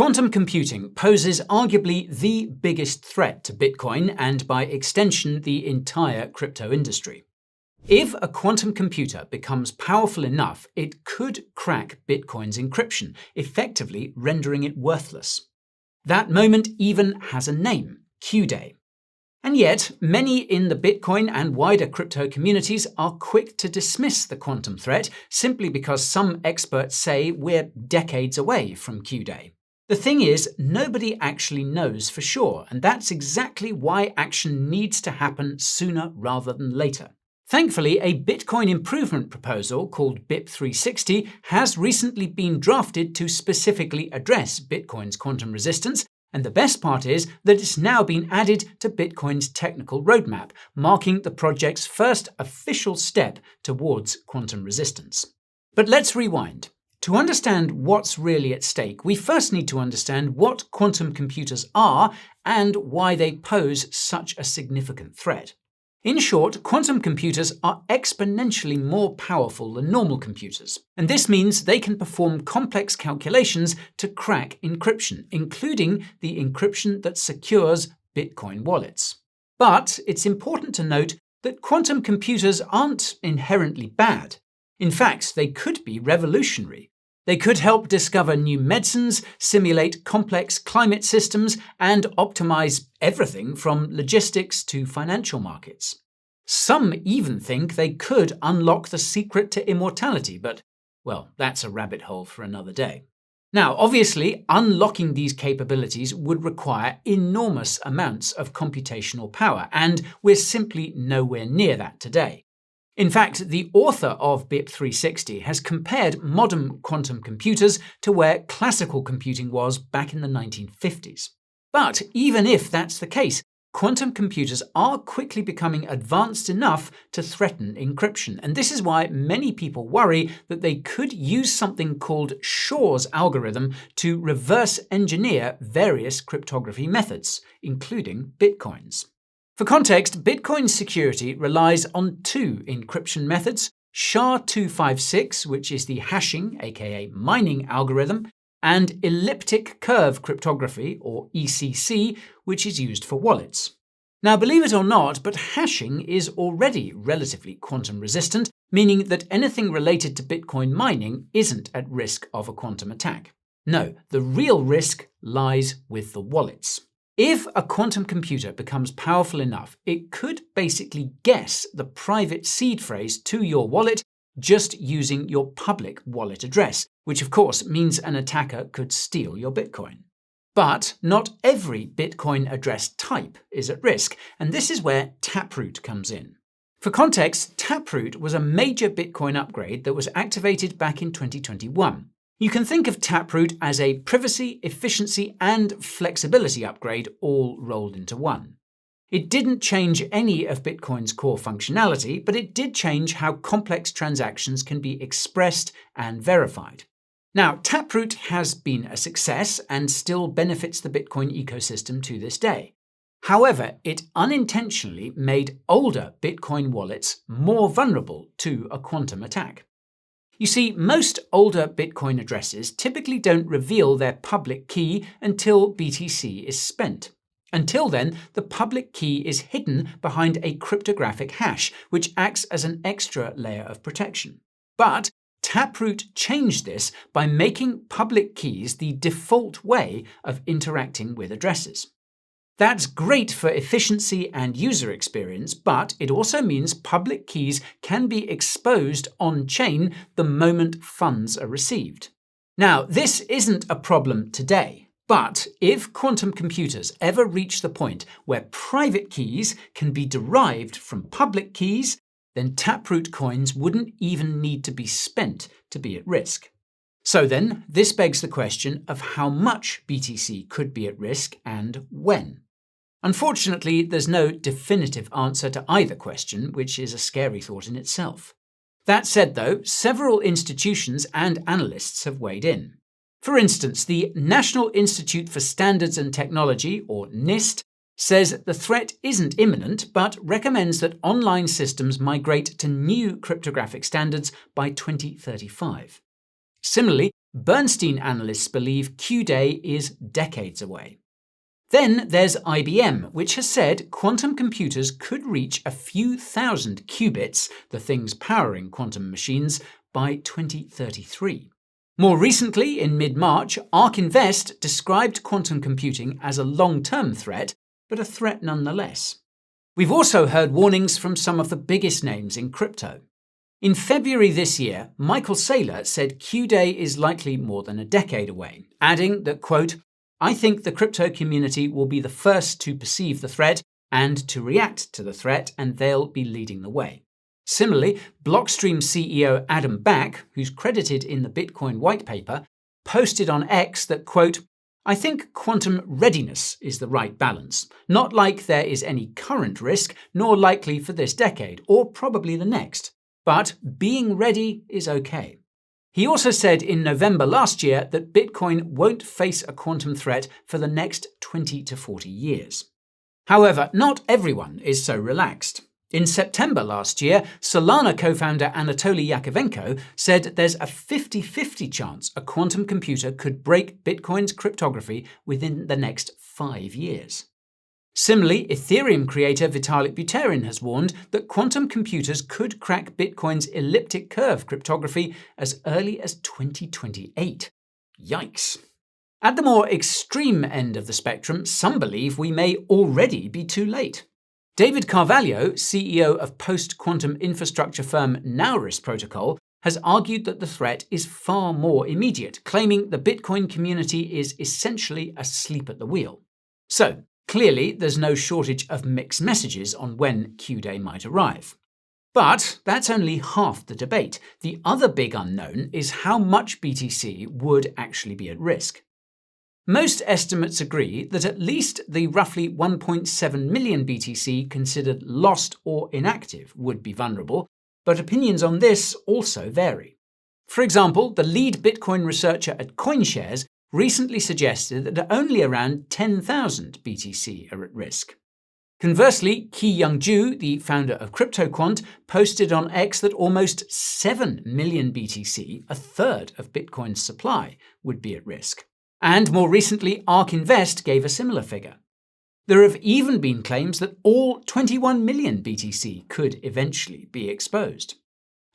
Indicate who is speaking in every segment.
Speaker 1: Quantum computing poses arguably the biggest threat to Bitcoin and, by extension, the entire crypto industry. If a quantum computer becomes powerful enough, it could crack Bitcoin's encryption, effectively rendering it worthless. That moment even has a name: Q-Day. And yet, many in the Bitcoin and wider crypto communities are quick to dismiss the quantum threat simply because some experts say we're decades away from Q-Day. The thing is, nobody actually knows for sure, and that's exactly why action needs to happen sooner rather than later. Thankfully, a Bitcoin improvement proposal called BIP360 has recently been drafted to specifically address Bitcoin's quantum resistance, and the best part is that it's now been added to Bitcoin's technical roadmap, marking the project's first official step towards quantum resistance. But let's rewind. To understand what's really at stake, we first need to understand what quantum computers are and why they pose such a significant threat. In short, quantum computers are exponentially more powerful than normal computers, and this means they can perform complex calculations to crack encryption, including the encryption that secures Bitcoin wallets. But it's important to note that quantum computers aren't inherently bad. In fact, they could be revolutionary. They could help discover new medicines, simulate complex climate systems, and optimize everything from logistics to financial markets. Some even think they could unlock the secret to immortality, but, well, that's a rabbit hole for another day. Now, obviously, unlocking these capabilities would require enormous amounts of computational power, and we're simply nowhere near that today. In fact, the author of BIP360 has compared modern quantum computers to where classical computing was back in the 1950s. But even if that's the case, quantum computers are quickly becoming advanced enough to threaten encryption, and this is why many people worry that they could use something called Shor's algorithm to reverse engineer various cryptography methods, including Bitcoin's. For context, Bitcoin's security relies on two encryption methods: SHA-256, which is the hashing, aka mining algorithm, and elliptic curve cryptography, or ECC, which is used for wallets. Now, believe it or not, but hashing is already relatively quantum resistant, meaning that anything related to Bitcoin mining isn't at risk of a quantum attack. No, the real risk lies with the wallets. If a quantum computer becomes powerful enough, it could basically guess the private seed phrase to your wallet just using your public wallet address, which of course means an attacker could steal your Bitcoin. But not every Bitcoin address type is at risk, and this is where Taproot comes in. For context, Taproot was a major Bitcoin upgrade that was activated back in 2021. You can think of Taproot as a privacy, efficiency, and flexibility upgrade all rolled into one. It didn't change any of Bitcoin's core functionality, but it did change how complex transactions can be expressed and verified. Now, Taproot has been a success and still benefits the Bitcoin ecosystem to this day. However, it unintentionally made older Bitcoin wallets more vulnerable to a quantum attack. You see, most older Bitcoin addresses typically don't reveal their public key until BTC is spent. Until then, the public key is hidden behind a cryptographic hash, which acts as an extra layer of protection. But Taproot changed this by making public keys the default way of interacting with addresses. That's great for efficiency and user experience, but it also means public keys can be exposed on-chain the moment funds are received. Now, this isn't a problem today, but if quantum computers ever reach the point where private keys can be derived from public keys, then Taproot coins wouldn't even need to be spent to be at risk. So then, this begs the question of how much BTC could be at risk and when. Unfortunately, there's no definitive answer to either question, which is a scary thought in itself. That said, though, several institutions and analysts have weighed in. For instance, the National Institute for Standards and Technology, or NIST, says the threat isn't imminent, but recommends that online systems migrate to new cryptographic standards by 2035. Similarly, Bernstein analysts believe Q-Day is decades away. Then there's IBM, which has said quantum computers could reach a few thousand qubits, the things powering quantum machines, by 2033. More recently, in mid-March, ARK Invest described quantum computing as a long-term threat, but a threat nonetheless. We've also heard warnings from some of the biggest names in crypto. In February this year, Michael Saylor said Q-Day is likely more than a decade away, adding that, quote, "I think the crypto community will be the first to perceive the threat and to react to the threat, and they'll be leading the way." Similarly, Blockstream CEO Adam Back, who's credited in the Bitcoin white paper, posted on X that, quote, "I think quantum readiness is the right balance, not like there is any current risk, nor likely for this decade, or probably the next, but being ready is okay." He also said in November last year that Bitcoin won't face a quantum threat for the next 20 to 40 years. However, not everyone is so relaxed. In September last year, Solana co-founder Anatoly Yakovenko said there's a 50-50 chance a quantum computer could break Bitcoin's cryptography within the next 5 years. Similarly, Ethereum creator Vitalik Buterin has warned that quantum computers could crack Bitcoin's elliptic curve cryptography as early as 2028. Yikes! At the more extreme end of the spectrum, some believe we may already be too late. David Carvalho, CEO of post-quantum infrastructure firm Nauris Protocol, has argued that the threat is far more immediate, claiming the Bitcoin community is essentially asleep at the wheel. So, clearly, there's no shortage of mixed messages on when Q-Day might arrive. But that's only half the debate. The other big unknown is how much BTC would actually be at risk. Most estimates agree that at least the roughly 1.7 million BTC considered lost or inactive would be vulnerable, but opinions on this also vary. For example, the lead Bitcoin researcher at CoinShares recently suggested that only around 10,000 BTC are at risk. Conversely, Ki-Young Ju, the founder of CryptoQuant, posted on X that almost 7 million BTC, a third of Bitcoin's supply, would be at risk. And more recently, ARK Invest gave a similar figure. There have even been claims that all 21 million BTC could eventually be exposed.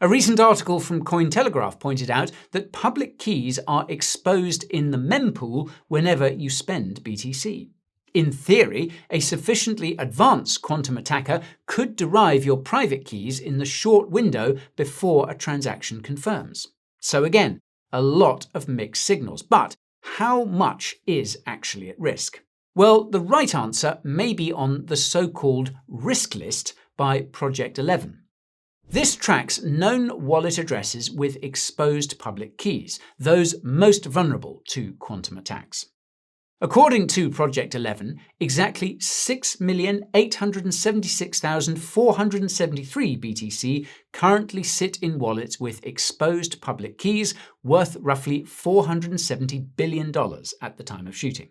Speaker 1: A recent article from Cointelegraph pointed out that public keys are exposed in the mempool whenever you spend BTC. In theory, a sufficiently advanced quantum attacker could derive your private keys in the short window before a transaction confirms. So again, a lot of mixed signals, but how much is actually at risk? Well, the right answer may be on the so-called risk list by Project 11. This tracks known wallet addresses with exposed public keys, those most vulnerable to quantum attacks. According to Project 11, exactly 6,876,473 BTC currently sit in wallets with exposed public keys worth roughly $470 billion at the time of shooting.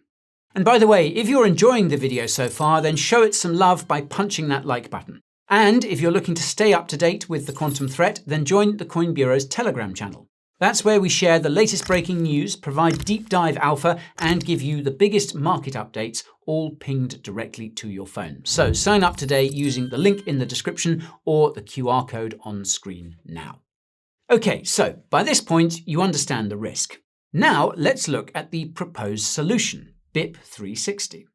Speaker 1: And by the way, if you're enjoying the video so far, then show it some love by punching that like button. And if you're looking to stay up to date with the quantum threat, then join the Coin Bureau's Telegram channel. That's where we share the latest breaking news, provide deep dive alpha, and give you the biggest market updates, all pinged directly to your phone. So sign up today using the link in the description or the QR code on screen now. Okay, so by this point, you understand the risk. Now let's look at the proposed solution, BIP 360.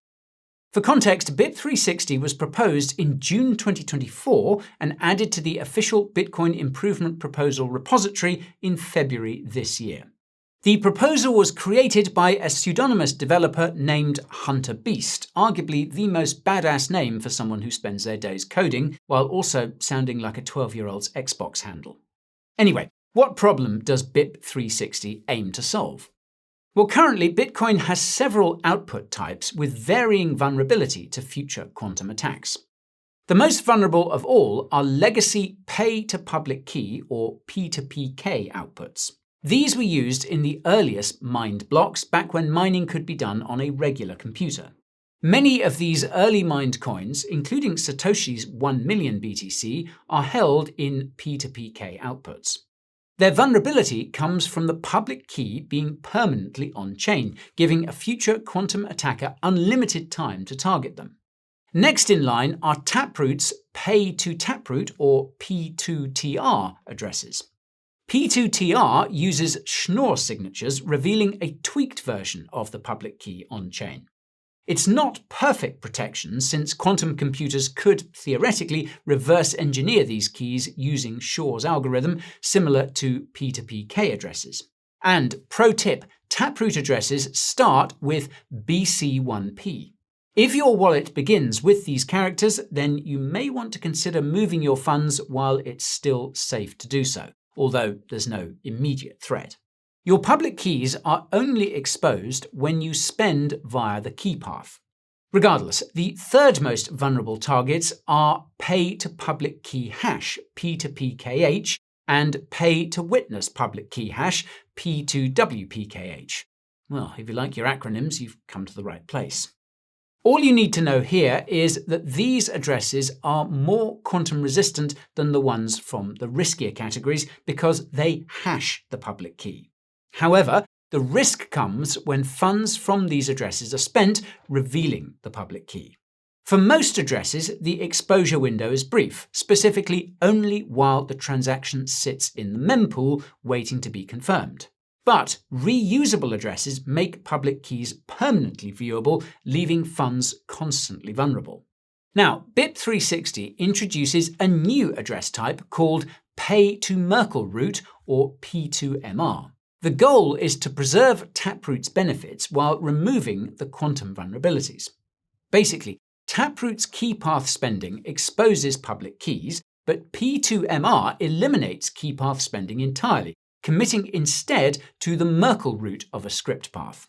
Speaker 1: For context, BIP 360 was proposed in June 2024 and added to the official Bitcoin Improvement Proposal repository in February this year. The proposal was created by a pseudonymous developer named Hunter Beast, arguably the most badass name for someone who spends their days coding, while also sounding like a 12-year-old's Xbox handle. Anyway, what problem does BIP 360 aim to solve? Well, currently, Bitcoin has several output types with varying vulnerability to future quantum attacks. The most vulnerable of all are legacy pay-to-public key or P2PK outputs. These were used in the earliest mined blocks back when mining could be done on a regular computer. Many of these early mined coins, including Satoshi's 1 million BTC, are held in P2PK outputs. Their vulnerability comes from the public key being permanently on-chain, giving a future quantum attacker unlimited time to target them. Next in line are Taproot's pay-to-Taproot or P2TR addresses. P2TR uses Schnorr signatures, revealing a tweaked version of the public key on-chain. It's not perfect protection, since quantum computers could theoretically reverse engineer these keys using Shor's algorithm, similar to P2PK addresses. And pro tip, Taproot addresses start with BC1P. If your wallet begins with these characters, then you may want to consider moving your funds while it's still safe to do so, although there's no immediate threat. Your public keys are only exposed when you spend via the key path. Regardless, the third most vulnerable targets are pay-to-public key hash, P2PKH, and pay-to-witness public key hash, P2WPKH. Well, if you like your acronyms, you've come to the right place. All you need to know here is that these addresses are more quantum resistant than the ones from the riskier categories because they hash the public key. However, the risk comes when funds from these addresses are spent, revealing the public key. For most addresses, the exposure window is brief, specifically only while the transaction sits in the mempool waiting to be confirmed. But reusable addresses make public keys permanently viewable, leaving funds constantly vulnerable. Now, BIP360 introduces a new address type called Pay-to-Merkle Root, or P2MR. The goal is to preserve Taproot's benefits while removing the quantum vulnerabilities. Basically, Taproot's key path spending exposes public keys, but P2MR eliminates key path spending entirely, committing instead to the Merkle root of a script path.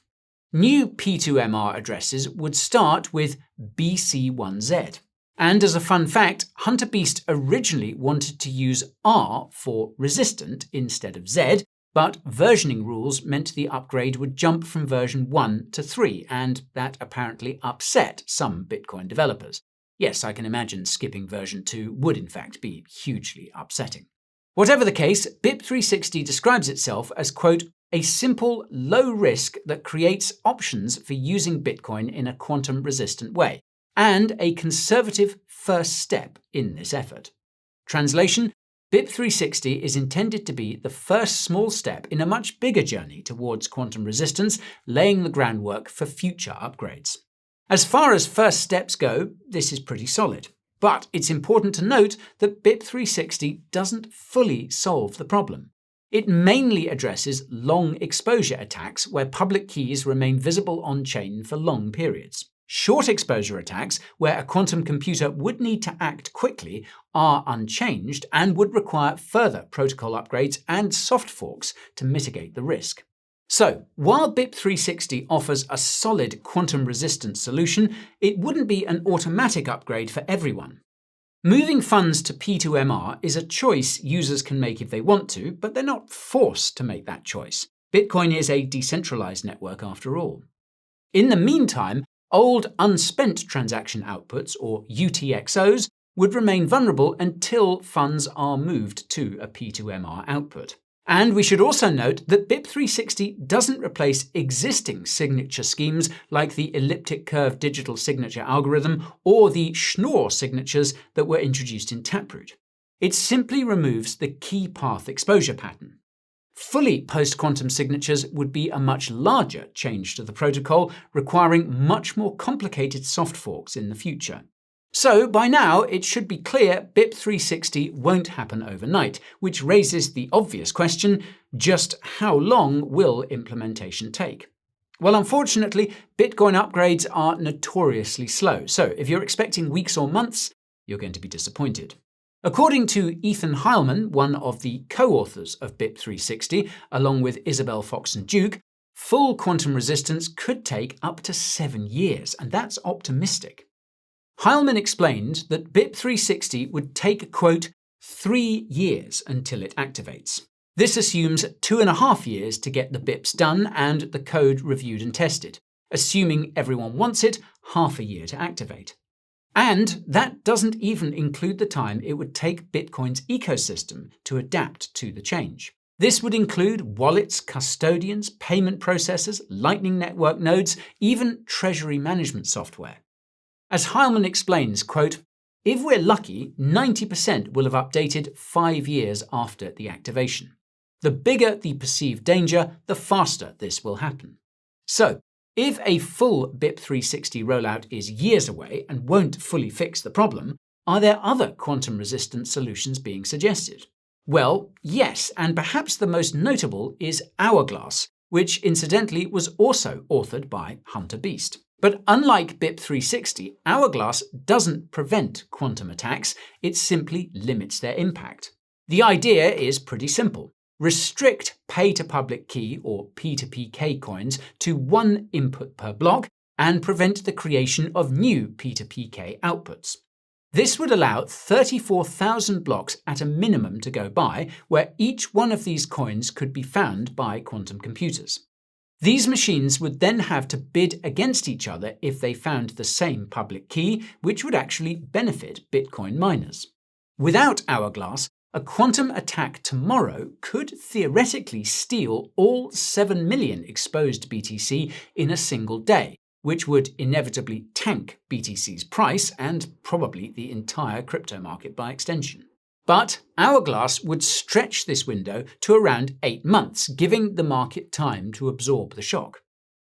Speaker 1: New P2MR addresses would start with BC1Z. And as a fun fact, HunterBeast originally wanted to use R for resistant instead of Z, but versioning rules meant the upgrade would jump from version 1 to 3, and that apparently upset some Bitcoin developers. Yes, I can imagine skipping version 2 would in fact be hugely upsetting. Whatever the case, BIP360 describes itself as, quote, a simple, low risk that creates options for using Bitcoin in a quantum-resistant way, and a conservative first step in this effort. Translation: BIP360 is intended to be the first small step in a much bigger journey towards quantum resistance, laying the groundwork for future upgrades. As far as first steps go, this is pretty solid. But it's important to note that BIP360 doesn't fully solve the problem. It mainly addresses long exposure attacks where public keys remain visible on-chain for long periods. Short exposure attacks, where a quantum computer would need to act quickly, are unchanged and would require further protocol upgrades and soft forks to mitigate the risk. So, while BIP360 offers a solid quantum-resistant solution, it wouldn't be an automatic upgrade for everyone. Moving funds to P2MR is a choice users can make if they want to, but they're not forced to make that choice. Bitcoin is a decentralized network after all. In the meantime, old unspent transaction outputs, or UTXOs, would remain vulnerable until funds are moved to a P2MR output. And we should also note that BIP360 doesn't replace existing signature schemes like the elliptic curve digital signature algorithm or the Schnorr signatures that were introduced in Taproot. It simply removes the key path exposure pattern. Fully post-quantum signatures would be a much larger change to the protocol, requiring much more complicated soft forks in the future. So, by now, it should be clear BIP360 won't happen overnight, which raises the obvious question: just how long will implementation take? Well, unfortunately, Bitcoin upgrades are notoriously slow, so if you're expecting weeks or months, you're going to be disappointed. According to Ethan Heilman, one of the co-authors of BIP360, along with Isabel Fox and Duke, full quantum resistance could take up to 7 years, and that's optimistic. Heilman explained that BIP360 would take, quote, 3 years until it activates. This assumes 2.5 years to get the BIPs done and the code reviewed and tested, assuming everyone wants it, half a year to activate. And that doesn't even include the time it would take Bitcoin's ecosystem to adapt to the change. This would include wallets, custodians, payment processors, Lightning Network nodes, even treasury management software. As Heilman explains, quote, "If we're lucky, 90% will have updated 5 years after the activation. The bigger the perceived danger, the faster this will happen." So, if a full BIP360 rollout is years away and won't fully fix the problem, are there other quantum-resistant solutions being suggested? Well, yes, and perhaps the most notable is Hourglass, which incidentally was also authored by Hunter Beast. But unlike BIP360, Hourglass doesn't prevent quantum attacks, it simply limits their impact. The idea is pretty simple. Restrict pay-to-public key or P2PK coins to 1 input per block and prevent the creation of new P2PK outputs. This would allow 34,000 blocks at a minimum to go by, where each one of these coins could be found by quantum computers. These machines would then have to bid against each other if they found the same public key, which would actually benefit Bitcoin miners. Without Hourglass, a quantum attack tomorrow could theoretically steal all 7 million exposed BTC in a single day, which would inevitably tank BTC's price and probably the entire crypto market by extension. But Hourglass would stretch this window to around 8 months, giving the market time to absorb the shock.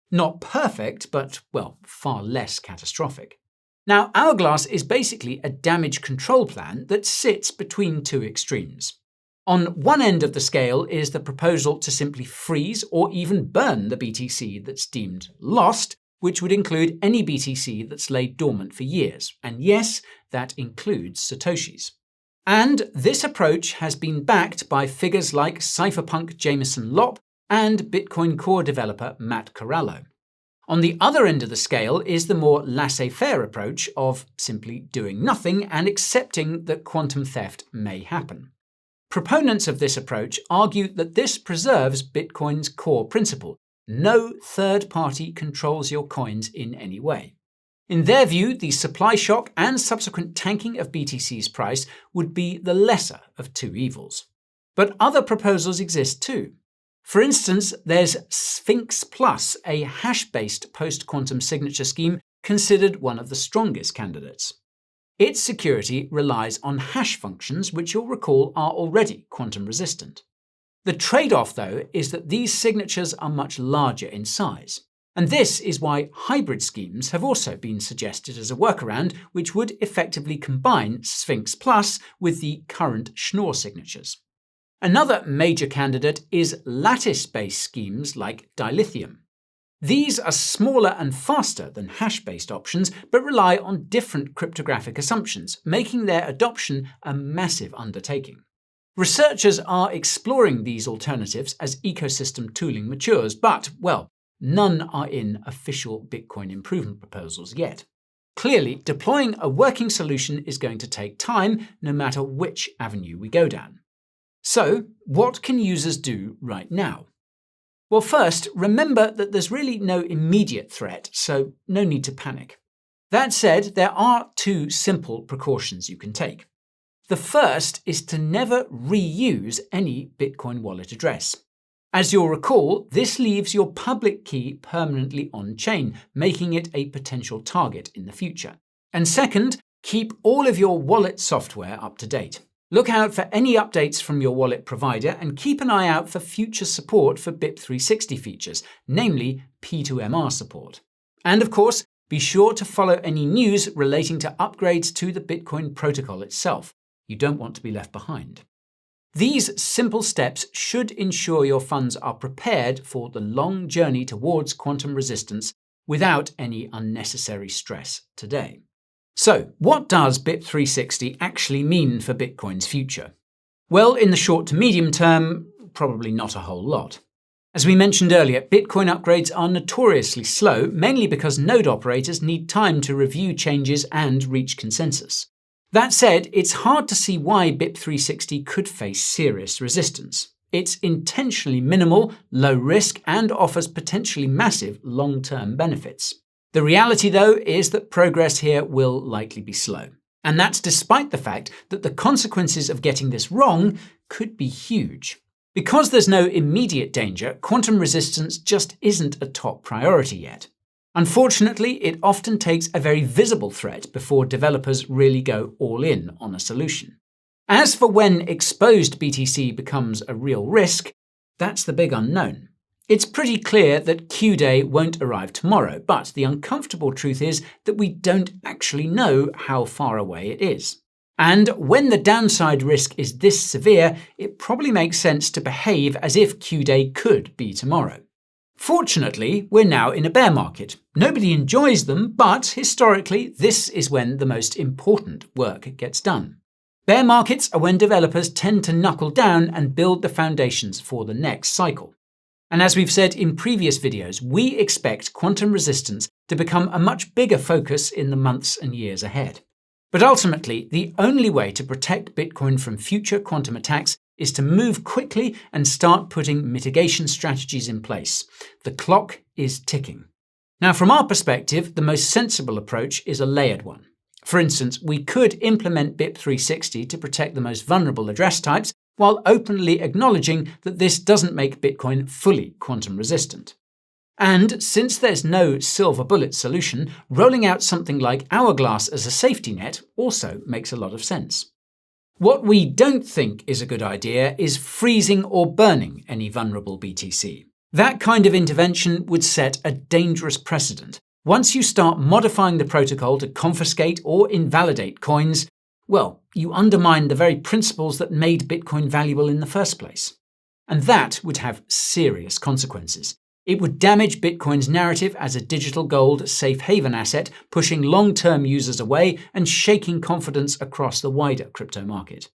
Speaker 1: Not perfect, but, well, far less catastrophic. Now, Hourglass is basically a damage control plan that sits between two extremes. On one end of the scale is the proposal to simply freeze or even burn the BTC that's deemed lost, which would include any BTC that's laid dormant for years. And yes, that includes Satoshis. And this approach has been backed by figures like cypherpunk Jameson Lopp and Bitcoin Core developer Matt Corallo. On the other end of the scale is the more laissez-faire approach of simply doing nothing and accepting that quantum theft may happen. Proponents of this approach argue that this preserves Bitcoin's core principle. No third party controls your coins in any way. In their view, the supply shock and subsequent tanking of BTC's price would be the lesser of two evils. But other proposals exist too. For instance, there's Sphinx Plus, a hash-based post-quantum signature scheme considered one of the strongest candidates. Its security relies on hash functions, which you'll recall are already quantum resistant. The trade-off, though, is that these signatures are much larger in size. And this is why hybrid schemes have also been suggested as a workaround, which would effectively combine Sphinx Plus with the current Schnorr signatures. Another major candidate is lattice-based schemes like dilithium. These are smaller and faster than hash-based options, but rely on different cryptographic assumptions, making their adoption a massive undertaking. Researchers are exploring these alternatives as ecosystem tooling matures, but, well, none are in official Bitcoin improvement proposals yet. Clearly, deploying a working solution is going to take time, no matter which avenue we go down. So, what can users do right now? Well, first, remember that there's really no immediate threat, so no need to panic. That said, there are 2 simple precautions you can take. The first is to never reuse any Bitcoin wallet address. As you'll recall, this leaves your public key permanently on-chain, making it a potential target in the future. And second, keep all of your wallet software up to date. Look out for any updates from your wallet provider and keep an eye out for future support for BIP360 features, namely P2MR support. And of course, be sure to follow any news relating to upgrades to the Bitcoin protocol itself. You don't want to be left behind. These simple steps should ensure your funds are prepared for the long journey towards quantum resistance without any unnecessary stress today. So, what does BIP360 actually mean for Bitcoin's future? Well, in the short to medium term, probably not a whole lot. As we mentioned earlier, Bitcoin upgrades are notoriously slow, mainly because node operators need time to review changes and reach consensus. That said, it's hard to see why BIP360 could face serious resistance. It's intentionally minimal, low risk, and offers potentially massive long-term benefits. The reality, though, is that progress here will likely be slow. And that's despite the fact that the consequences of getting this wrong could be huge. Because there's no immediate danger, quantum resistance just isn't a top priority yet. Unfortunately, it often takes a very visible threat before developers really go all in on a solution. As for when exposed BTC becomes a real risk, that's the big unknown. It's pretty clear that Q-Day won't arrive tomorrow, but the uncomfortable truth is that we don't actually know how far away it is. And when the downside risk is this severe, it probably makes sense to behave as if Q-Day could be tomorrow. Fortunately, we're now in a bear market. Nobody enjoys them, but historically, this is when the most important work gets done. Bear markets are when developers tend to knuckle down and build the foundations for the next cycle. And as we've said in previous videos, we expect quantum resistance to become a much bigger focus in the months and years ahead. But ultimately, the only way to protect Bitcoin from future quantum attacks is to move quickly and start putting mitigation strategies in place. The clock is ticking. Now, from our perspective, the most sensible approach is a layered one. For instance, we could implement BIP360 to protect the most vulnerable address types, while openly acknowledging that this doesn't make Bitcoin fully quantum resistant. And since there's no silver bullet solution, rolling out something like Hourglass as a safety net also makes a lot of sense. What we don't think is a good idea is freezing or burning any vulnerable BTC. That kind of intervention would set a dangerous precedent. Once you start modifying the protocol to confiscate or invalidate coins, well, you undermine the very principles that made Bitcoin valuable in the first place. And that would have serious consequences. It would damage Bitcoin's narrative as a digital gold safe haven asset, pushing long-term users away and shaking confidence across the wider crypto market.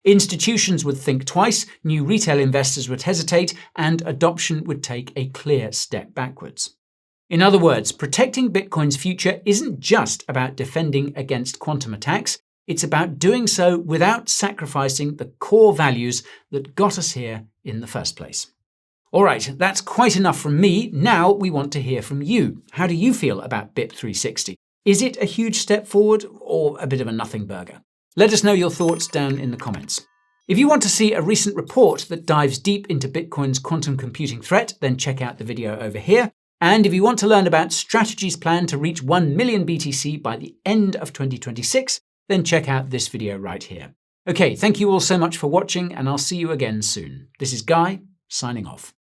Speaker 1: Institutions would think twice, new retail investors would hesitate, and adoption would take a clear step backwards. In other words, protecting Bitcoin's future isn't just about defending against quantum attacks, it's about doing so without sacrificing the core values that got us here in the first place. All right, that's quite enough from me. Now we want to hear from you. How do you feel about BIP360? Is it a huge step forward or a bit of a nothing burger? Let us know your thoughts down in the comments. If you want to see a recent report that dives deep into Bitcoin's quantum computing threat, then check out the video over here. And if you want to learn about strategies planned to reach 1 million BTC by the end of 2026, then check out this video right here. Okay, thank you all so much for watching, and I'll see you again soon. This is Guy, signing off.